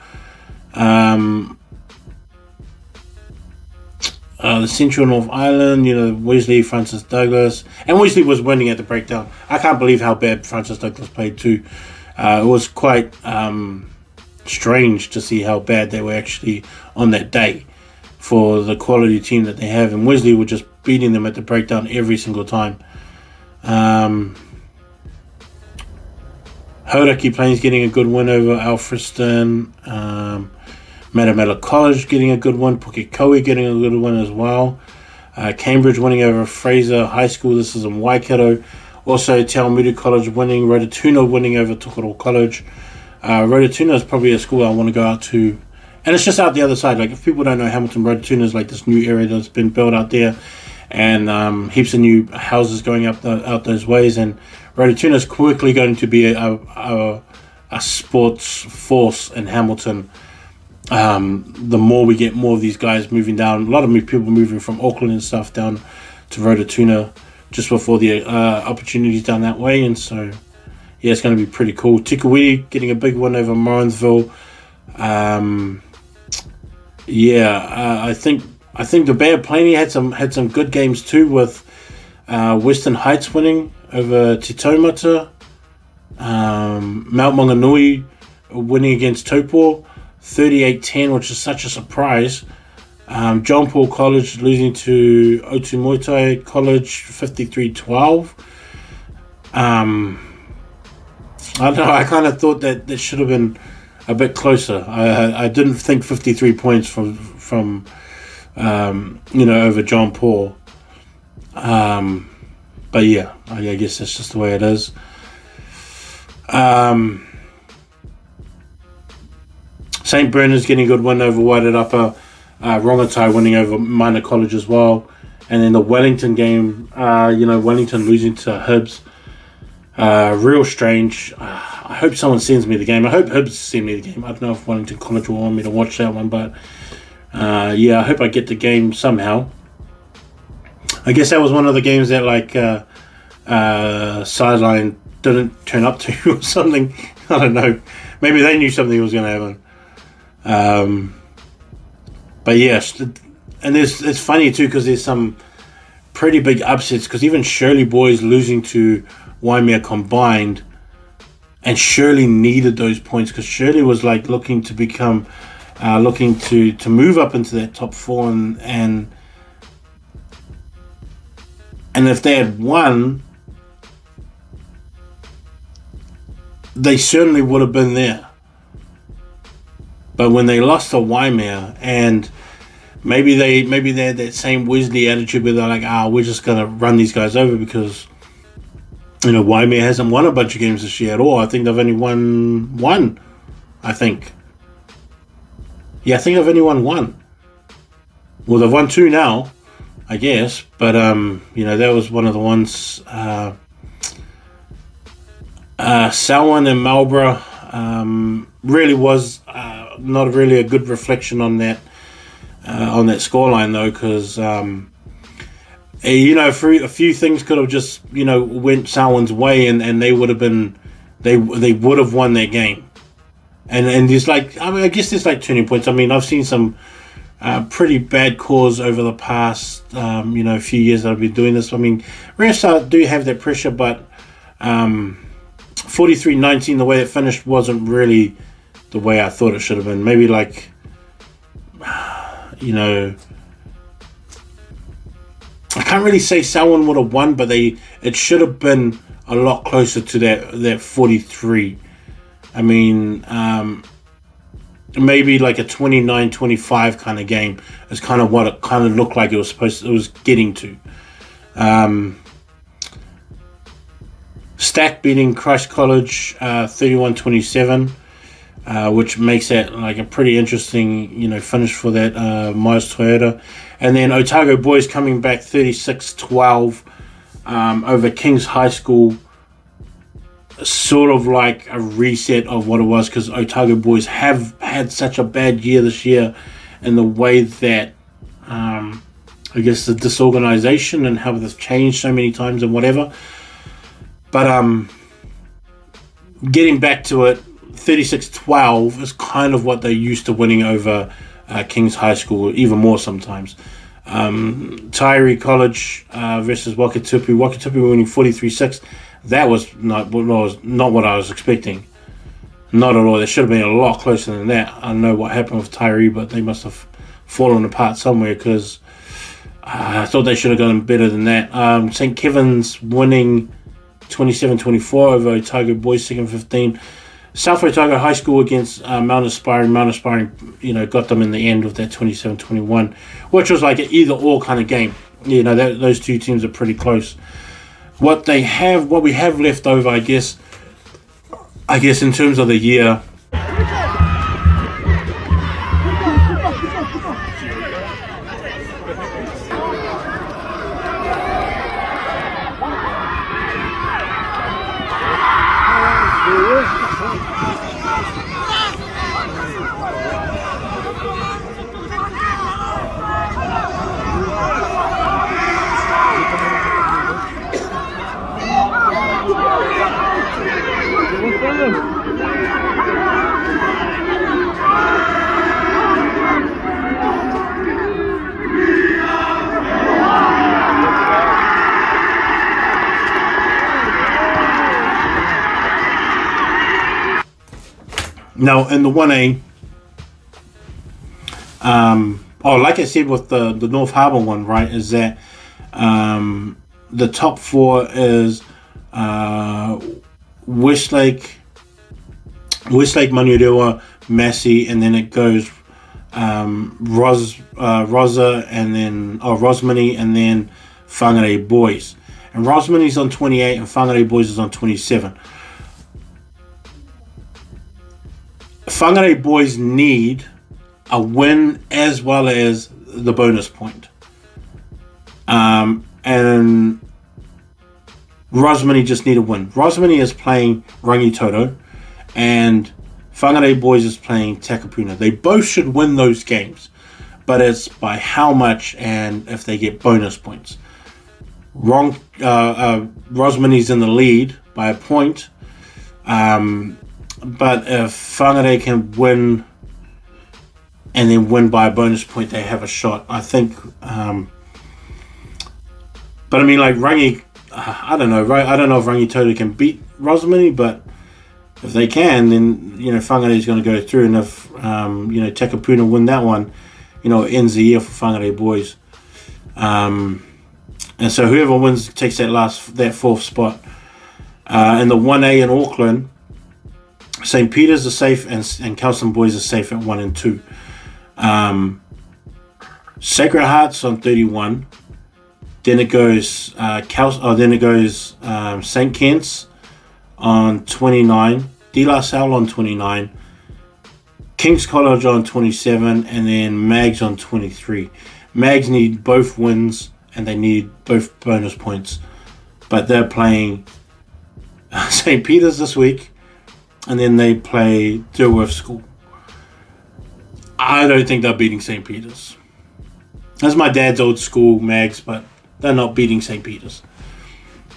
The Central North Island, Wesley, Francis Douglas, and Wesley was winning at the breakdown. I can't believe how bad Francis Douglas played too. It was quite strange to see how bad they were actually on that day for the quality team that they have, and Wesley were just beating them at the breakdown every single time. Hauraki Plains getting a good win over Alfriston. Matamala College getting a good win. Pukekohe getting a good win as well. Cambridge winning over Fraser High School. This is in Waikato. Also, Te Awamutu College winning. Rototuna winning over Tokoro College. Rototuna is probably a school I want to go out to. And it's just out the other side. Like, if people don't know Hamilton, Rototuna is like this new area that's been built out there. And heaps of new houses going up out those ways. And Rototuna is quickly going to be a sports force in Hamilton. The more we get more of these guys moving down, a lot of people moving from Auckland and stuff down to Rototuna just before the opportunities down that way. And so, yeah, it's going to be pretty cool. Tikawiti getting a big win over Morrinsville. I think the Bay of Plenty had some good games too, with Western Heights winning over Te Taumata. Mount Maunganui winning against Taupo 38-10, which is such a surprise. John Paul College losing to Otumoetai College 53-12. I don't know, I kind of thought that should have been a bit closer. I didn't think 53 points from over John Paul. But yeah, I guess that's just the way it is. St. Bernard's getting a good win over Wairarapa. Rongotai winning over Minor College as well. And then the Wellington game, Wellington losing to Hibs. Real strange. I hope someone sends me the game. I hope Hibs send me the game. I don't know if Wellington College will want me to watch that one, but I hope I get the game somehow. I guess that was one of the games that Sideline didn't turn up to or something. I don't know. Maybe they knew something was going to happen. But yes, and it's funny too because there's some pretty big upsets, because even Shirley boys losing to Waimea combined, and Shirley needed those points because Shirley was like looking to become looking to move up into that top four, and if they had won, they certainly would have been there. But when they lost to Waimea, and maybe they had that same Wesley attitude where they're like, we're just gonna run these guys over because Waimea hasn't won a bunch of games this year at all. I think they've only won one. I think they've only won one. Well, they've won two now, I guess. But that was one of the ones. Selwyn and Marlborough really was not really a good reflection on that scoreline though, because a few things could have just went Selwyn's way, and they would have been they would have won that game. And there's I guess there's turning points. I mean, I've seen some pretty bad calls over the past few years that I've been doing this. I mean, refs do have that pressure, but 43-19, the way it finished wasn't really the way I thought it should have been. Maybe I can't really say Selwyn would have won, but it should have been a lot closer to that 43. I mean, maybe like a 29-25 kind of game is kind of what it kind of looked like it was getting to. Stack beating Christ College 31-27, which makes that like a pretty interesting finish for that Myers Toyota. And then Otago boys coming back 36-12 over Kings High School, sort of like a reset of what it was, because Otago boys have had such a bad year this year in the way that I guess the disorganization and how they've changed so many times and whatever. But getting back to it, 36-12 is kind of what they're used to winning over Kings High School, even more sometimes. Tyree College versus Wakatupu. Wakatupu winning 43-6. That was not what I was expecting. Not at all. They should have been a lot closer than that. I don't know what happened with Tyree, but they must have fallen apart somewhere, because I thought they should have done better than that. St. Kevin's winning 27-24 over Otago boys, second 15. South Otago High School against Mount Aspiring. Mount Aspiring, got them in the end with that 27-21, which was like an either-or kind of game. you know, those two teams are pretty close. What we have left over, I guess in terms of the year. Now, in the 1A, like I said with the North Harbour one, right, is that the top 4 is Westlake, Manurewa, Massey, and then it goes Rosa, and then Rosmini, and then Whangarei Boys. And Rosmini's on 28, and Whangarei Boys is on 27. Whangarei Boys need a win as well as the bonus point. And Rosmini just need a win. Rosmini is playing Rangitoto, and Whangarei Boys is playing Takapuna. They both should win those games, but it's by how much and if they get bonus points. Rosmini's in the lead by a point. But if Whangarei can win and then win by a bonus point, they have a shot, I think. But I mean, like Rangi, I don't know, right? I don't know if Rangitoto can beat Rosmini, but if they can, then, you know, Whangarei is going to go through. And if, you know, Takapuna win that one, you know, it ends the year for Whangarei Boys. And so whoever wins takes that 4th spot. In the 1A in Auckland, St. Peter's are safe, and Kelson Boys are safe at 1 and 2. Sacred Heart's on 31. Then it goes St. Kent's on 29. De La Salle on 29. King's College on 27, and then Mags on 23. Mags need both wins, and they need both bonus points. But they're playing St. Peter's this week, and then they play Dilworth School. I don't think they're beating St. Peter's. That's my dad's old school, Mags, but they're not beating St. Peter's.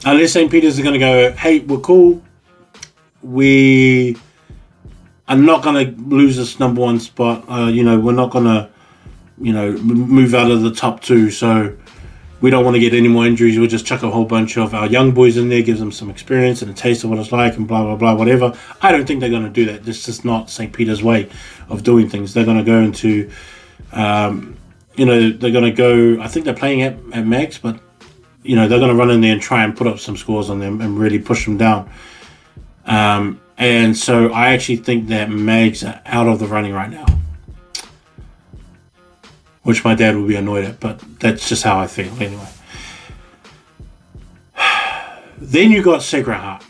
Unless St. Peter's are going to go, hey, we're cool. We are not going to lose this number 1 spot. You know, we're not going to, you know, move out of the top 2. So we don't want to get any more injuries. We'll just chuck a whole bunch of our young boys in there, gives them some experience and a taste of what it's like, and blah, blah, blah, whatever. I don't think they're going to do that. This is not St. Peter's way of doing things. They're going to go into, you know, they're going to go, I think they're playing at Max, but, you know, they're going to run in there and try and put up some scores on them and really push them down. And so I actually think that Mags are out of the running right now, which my dad will be annoyed at, but that's just how I feel anyway. Then you got Sacred Heart.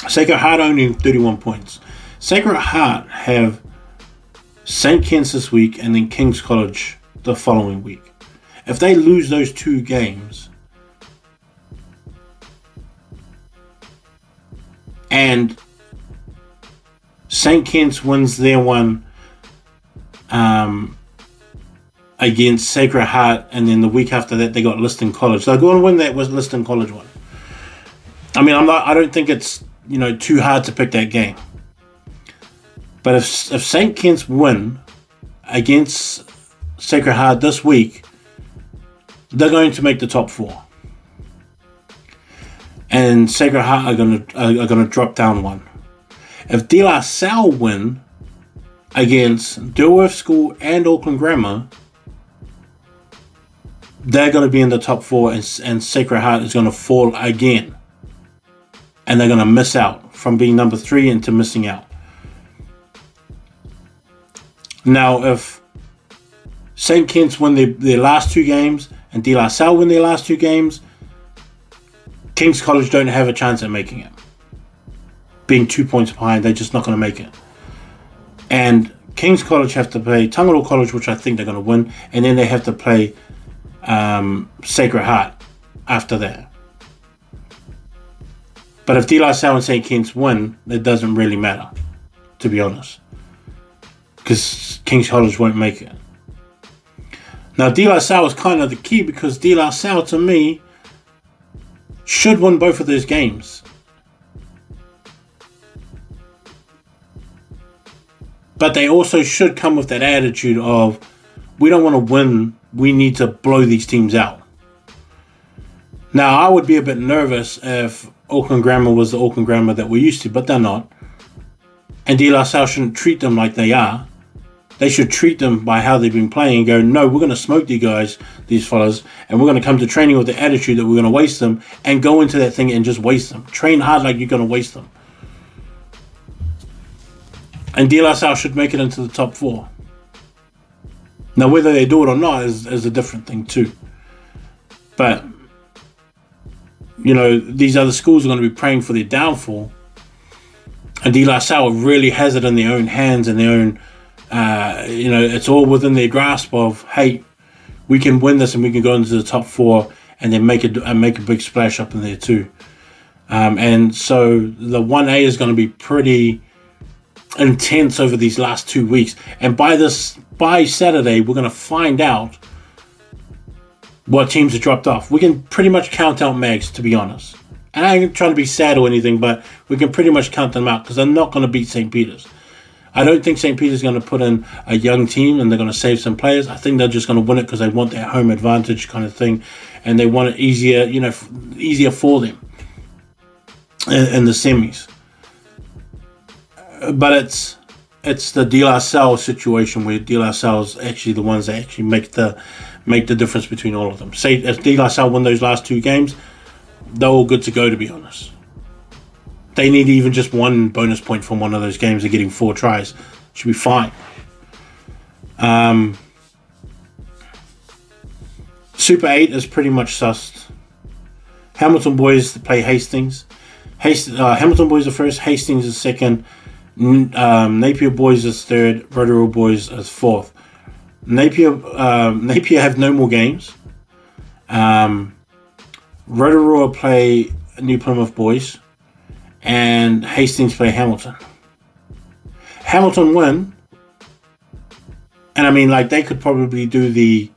Sacred Heart only 31 points. Sacred Heart have St. Kitts this week and then King's College the following week. If they lose those 2 games and St. Kitts wins their one against Sacred Heart, and then the week after that they got Liston College, they'll go and win that was Liston College one. I mean, I don't think it's, you know, too hard to pick that game. But if St. Kitts win against Sacred Heart this week, they're going to make the top 4. And Sacred Heart are going to drop down 1. If De La Salle win against Dilworth School and Auckland Grammar, they're going to be in the top 4, and Sacred Heart is going to fall again. And they're going to miss out from being number 3 into missing out. Now, if St. Kitts win their last 2 games and De La Salle win their last 2 games, King's College don't have a chance at making it. Being 2 points behind, they're just not going to make it. And King's College have to play Tangaro College, which I think they're going to win, and then they have to play Sacred Heart after that. But if De La Salle and St. Kitts win, it doesn't really matter, to be honest, because King's College won't make it. Now, De La Salle is kind of the key, because De La Salle, to me, should win both of those games. But they also should come with that attitude of, we don't want to win, we need to blow these teams out. Now, I would be a bit nervous if Auckland Grammar was the Auckland Grammar that we're used to, but they're not. And De La Salle shouldn't treat them like they are. They should treat them by how they've been playing and go, no, we're going to smoke these guys, these fellas, and we're going to come to training with the attitude that we're going to waste them, and go into that thing and just waste them. Train hard like you're going to waste them. And De La Salle should make it into the top 4. Now, whether they do it or not is a different thing too. But, you know, these other schools are going to be praying for their downfall. And De La Salle really has it in their own hands and their own, you know, it's all within their grasp of, hey, we can win this and we can go into the top 4 and then make a big splash up in there too. And so the 1A is going to be pretty intense over these last 2 weeks, and by Saturday we're going to find out what teams have dropped off. We can pretty much count out Mags, to be honest, and I ain't trying to be sad or anything, but we can pretty much count them out, because they're not going to beat St. Peter's. I don't think St. Peter's going to put in a young team and they're going to save some players. I think they're just going to win it because they want that home advantage kind of thing, and they want it easier, you know, easier for them in the semis. But it's the De La Salle situation, where De La Salle's actually the ones that actually make the difference between all of them. Say if De La Salle win those last 2 games, they're all good to go, to be honest. They need even just 1 bonus point from one of those games of getting 4 tries. Should be fine. Super 8 is pretty much sussed. Hamilton boys play Hastings. Hamilton boys are first, Hastings is second. Napier boys is third, Rotorua boys is fourth. Napier have no more games. Rotorua play New Plymouth boys, and Hastings play Hamilton. Hamilton win, and I mean, like, they could probably do the,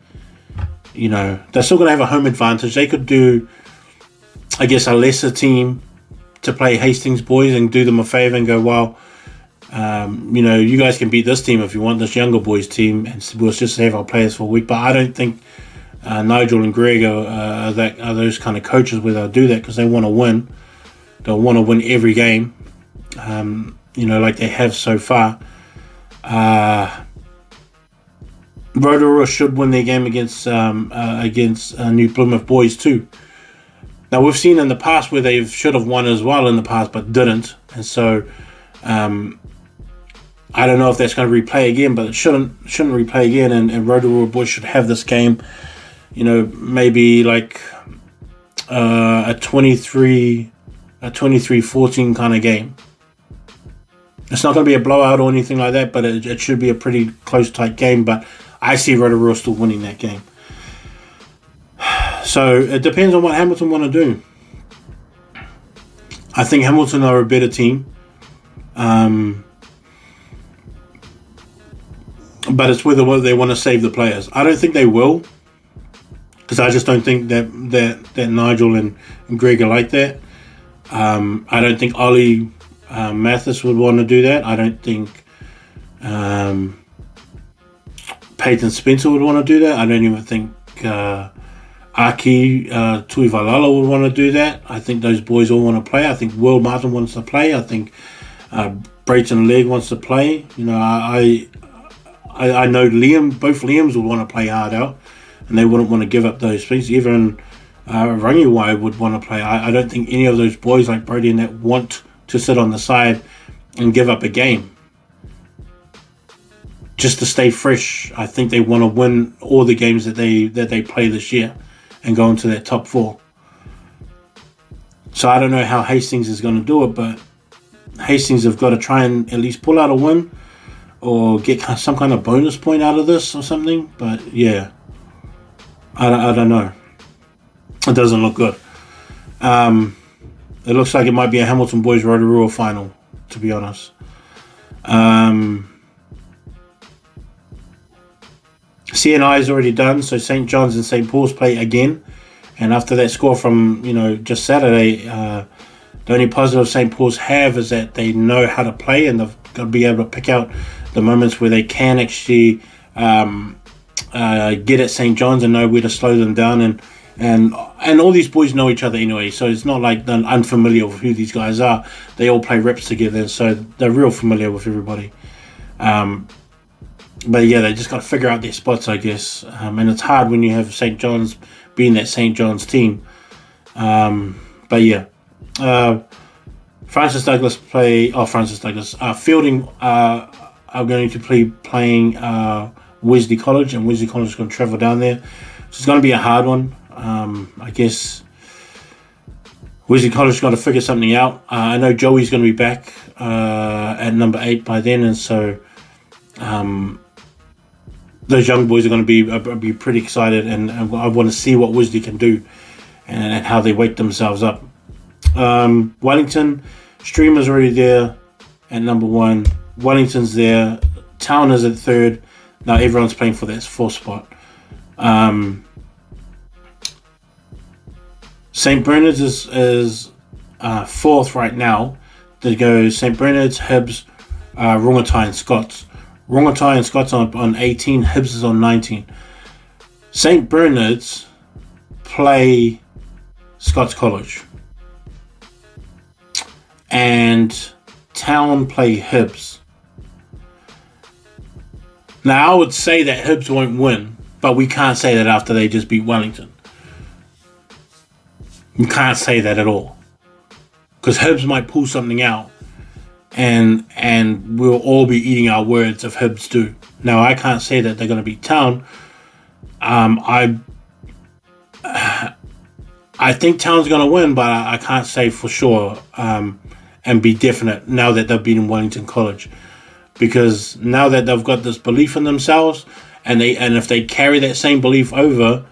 you know, they're still going to have a home advantage. They could do, I guess, a lesser team to play Hastings boys and do them a favour and go, well, you know, you guys can beat this team if you want, this younger boys team, and we'll just save our players for a week. But I don't think Nigel and Greg are those kind of coaches where they'll do that, because they want to win. They'll want to win every game, you know, like they have so far. Rotorua should win their game against New Plymouth boys too. Now, we've seen in the past where they should have won as well in the past, but didn't. And so I don't know if that's going to replay again, but it shouldn't replay again. And Rotorua boys should have this game, you know, maybe like a 23-14 kind of game. It's not going to be a blowout or anything like that, but it should be a pretty close, tight game. But I see Rotorua still winning that game. So it depends on what Hamilton want to do. I think Hamilton are a better team. But it's whether they want to save the players. I don't think they will, because I just don't think that Nigel and Greg are like that. I don't think Ollie Mathis would want to do that. I don't think Peyton Spencer would want to do that. I don't even think Aki Tuivalala would want to do that. I think those boys all want to play. I think Will Martin wants to play. I think Brayton Legg wants to play. You know, I know both Liams would want to play hard out, and they wouldn't want to give up those things. Even Rangiwai would want to play. I don't think any of those boys like Brody and that want to sit on the side and give up a game just to stay fresh. I think they want to win all the games that they play this year. and go into that top 4. So I don't know how Hastings is going to do it, but Hastings have got to try and at least pull out a win or get some kind of bonus point out of this or something. But yeah, I don't know. It doesn't look good. It looks like it might be a Hamilton Boys Rotorua final, to be honest. CNI is already done, so St. John's and St. Paul's play again. And after that score from, just Saturday, the only positive St. Paul's have is that they know how to play, and they've got to be able to pick out the moments where they can actually get at St. John's and know where to slow them down. And all these boys know each other anyway, so it's not like they're unfamiliar with who these guys are. They all play reps together, so they're real familiar with everybody. But yeah, they just got to figure out their spots, I guess. And it's hard when you have St. John's being that St. John's team. But yeah. Fielding are going to be playing Wesley College, and Wesley College is going to travel down there. So it's going to be a hard one. I guess Wesley College has got to figure something out. I know Joey's going to be back at number 8 by then, and so those young boys are going to be pretty excited, and I want to see what Wesley can do and how they wake themselves up. Wellington, Streamer's already there at number 1. Wellington's there. Town is at 3rd. Now everyone's playing for that 4th spot. St. Bernard's is 4th right now. There goes St. Bernard's, Hibs, Rongotai and Scots. Rongotai and Scots on 18, Hibs is on 19. St. Bernard's play Scots College. And Town play Hibs. Now I would say that Hibs won't win, but we can't say that after they just beat Wellington. We can't say that at all. Because Hibs might pull something out, and we'll all be eating our words if Hibs do. Now I can't say that they're going to beat Town. I think Town's going to win, but I can't say for sure and be definite now that they've beaten Wellington College. Because now that they've got this belief in themselves, and if they carry that same belief over,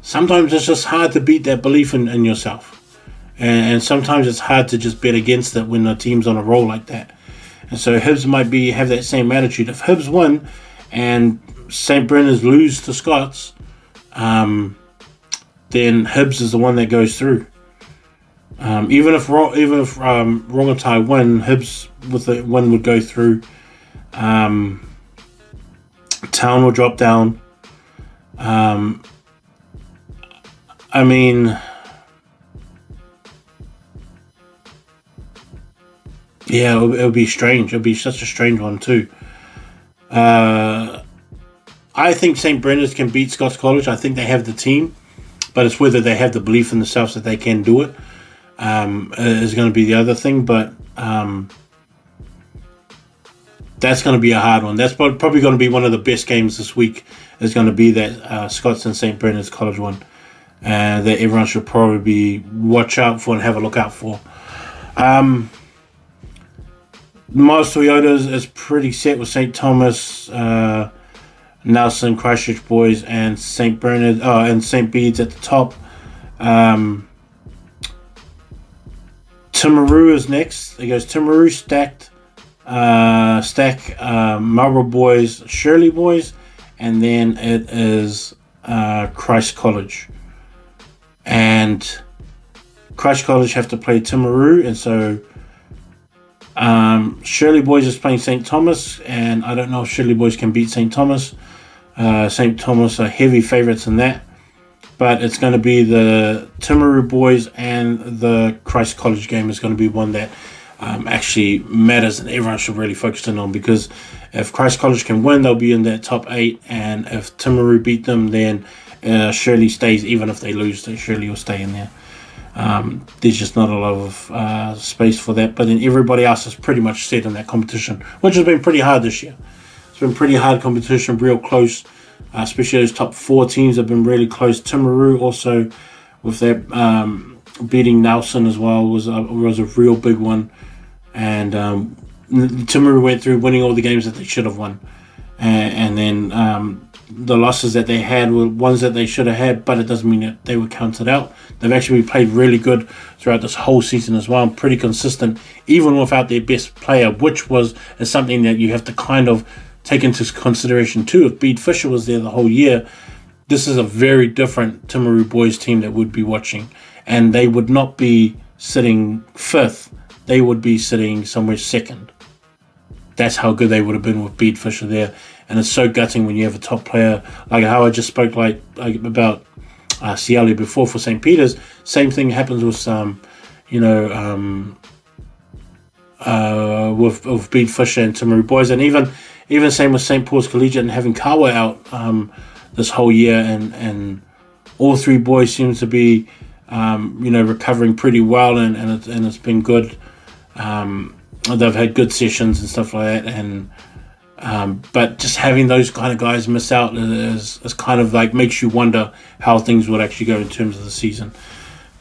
sometimes it's just hard to beat that belief in yourself. And sometimes it's hard to just bet against it when the team's on a roll like that. And so Hibs might have that same attitude. If Hibs win and St. Bernard's lose to Scots, then Hibs is the one that goes through. Even if Rongotai win, Hibs with the win would go through. Town will drop down. I mean, yeah, it'll be strange. It'll be such a strange one too. I think St. Bernard's can beat Scots College. I think they have the team, but it's whether they have the belief in themselves that they can do it. Is going to be the other thing, but that's going to be a hard one. That's probably going to be one of the best games this week. Is going to be that Scots and St. Bernard's College one, that everyone should probably watch out for and have a look out for. Miles Toyotas is pretty set with St. Thomas, Nelson, Christchurch boys, and St. Bernard and St. Bede's at the top. Timaru is next. It goes Timaru, Stack, Marlborough boys, Shirley boys, and then it is Christ College. And Christ College have to play Timaru, and so Shirley boys is playing St. Thomas, and I don't know if Shirley boys can beat St. Thomas. St. Thomas are heavy favourites in that. But it's going to be the Timaru boys, and the Christ College game is going to be one that actually matters and everyone should really focus in on, because if Christ College can win, they'll be in that top 8, and if Timaru beat them, then Shirley stays. Even if they lose, Shirley will stay in there. There's just not a lot of space for that, but then everybody else is pretty much set in that competition, which has been pretty hard this year. It's been pretty hard competition, real close. especially those top 4 teams have been really close. Timaru also with their beating Nelson as well was a real big one, and Timaru went through winning all the games that they should have won, and then the losses that they had were ones that they should have had, but it doesn't mean that they were counted out. They've actually played really good throughout this whole season as well, pretty consistent, even without their best player, which is something that you have to kind of take into consideration too. If Bede Fisher was there the whole year, this is a very different Timaru boys team that would be watching, and they would not be sitting 5th, they would be sitting somewhere 2nd. That's how good they would have been with Bede Fisher there. And it's so gutting when you have a top player, like how I just spoke like about Ciali before for St. Peter's. Same thing happens with with Bede Fisher and Timaru boys, and even same with St. Paul's Collegiate and having Kawa out this whole year, and all 3 boys seem to be recovering pretty well, and it's been good. They've had good sessions and stuff like that, and but just having those kind of guys miss out is kind of like makes you wonder how things would actually go in terms of the season.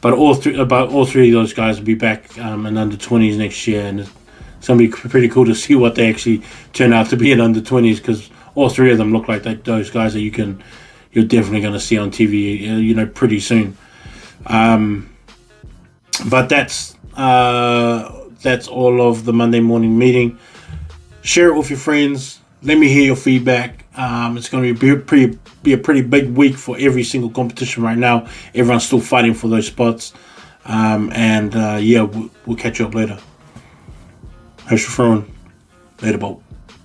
But all three of those guys will be back in under 20s next year, and it's going to be pretty cool to see what they actually turn out to be in under 20s, because all 3 of them look like those guys that you're definitely going to see on TV, pretty soon. But that's all of the Monday morning meeting. Share it with your friends. Let me hear your feedback. It's going to be a pretty big week for every single competition right now. Everyone's still fighting for those spots. We'll catch you up later. How's your phone? Later, Bolt.